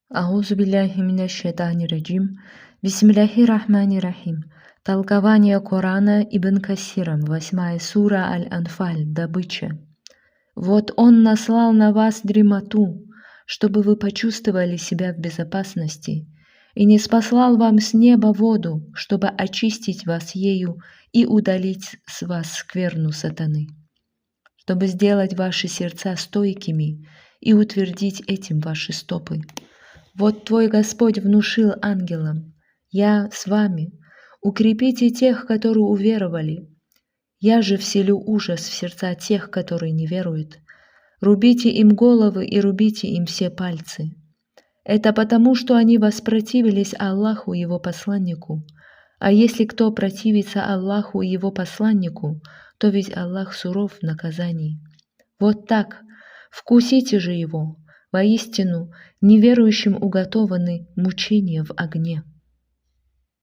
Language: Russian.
Аузу билляхи минаш шайтани раджим. Бисмилляхи рахмани рахим. Толкование Корана Ибн Касиром, 8 сура Аль-Анфаль, добыча. Вот Он наслал на вас дремоту, чтобы вы почувствовали себя в безопасности, и не спаслал вам с неба воду, чтобы очистить вас ею и удалить с вас скверну сатаны, чтобы сделать ваши сердца стойкими и утвердить этим ваши стопы. Вот твой Господь внушил ангелам: «Я с вами, укрепите тех, которые уверовали. Я же вселю ужас в сердца тех, которые не веруют. Рубите им головы и рубите им все пальцы. Это потому, что они воспротивились Аллаху и Его посланнику. А если кто противится Аллаху и Его посланнику, то ведь Аллах суров в наказании. Вот так, вкусите же Его. Воистину, неверующим уготованы мучения в огне».